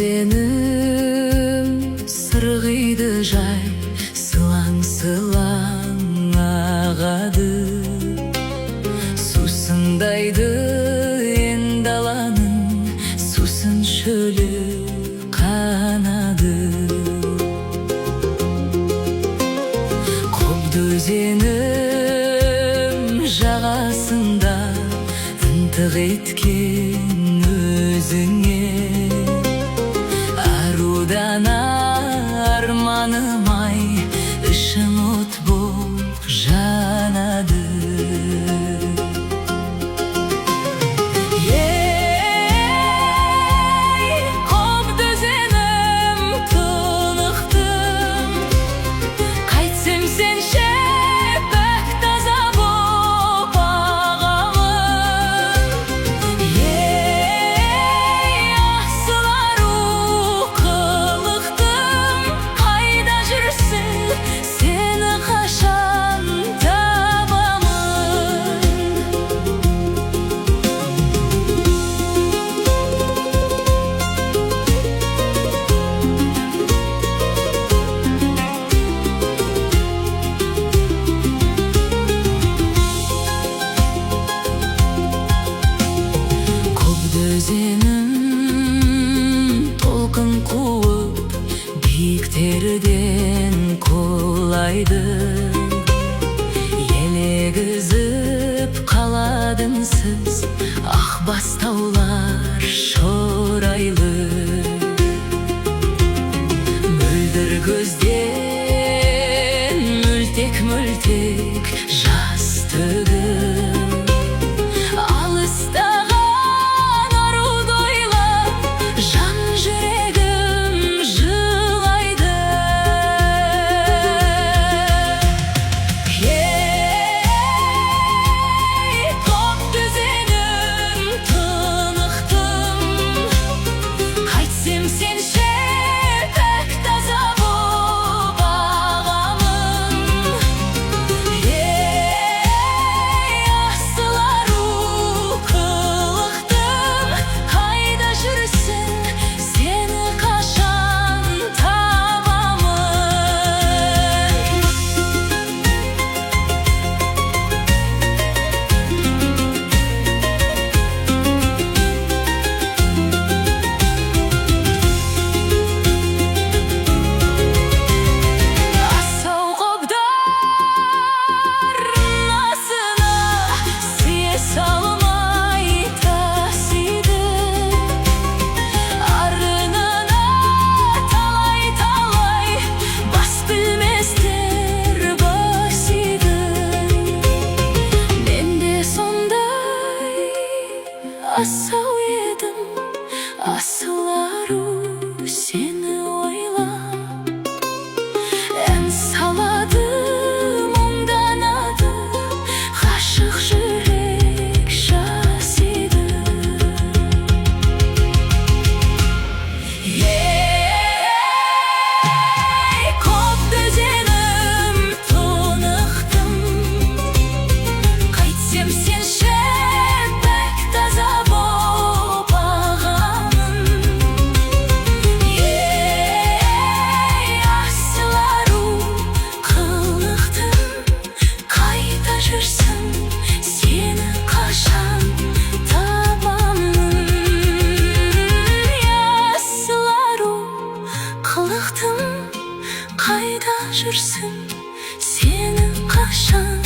өзенім сырғиды жай, сылаң-сылаң ағады. Сусындайды ен даланың, сусын шөлі қанады. Қобда өзенім жағасында ынтық еткен өзіңе, арудан арманымай ішім от болып жанады. Өзенім толқын қуып биіктерден құлайды, елегізіп қалады үнсіз ақ бастаулар шорайлы. Мөлдір көзден мөлтек-мөлтек жас төгіп, асау едім, асыл ару сені ойлап, ән салады, мұңданады, ғашық жүрек жас еді. Қобда өзенім тонықтым, қайтсем сенші қайда жүрсің, сені қашан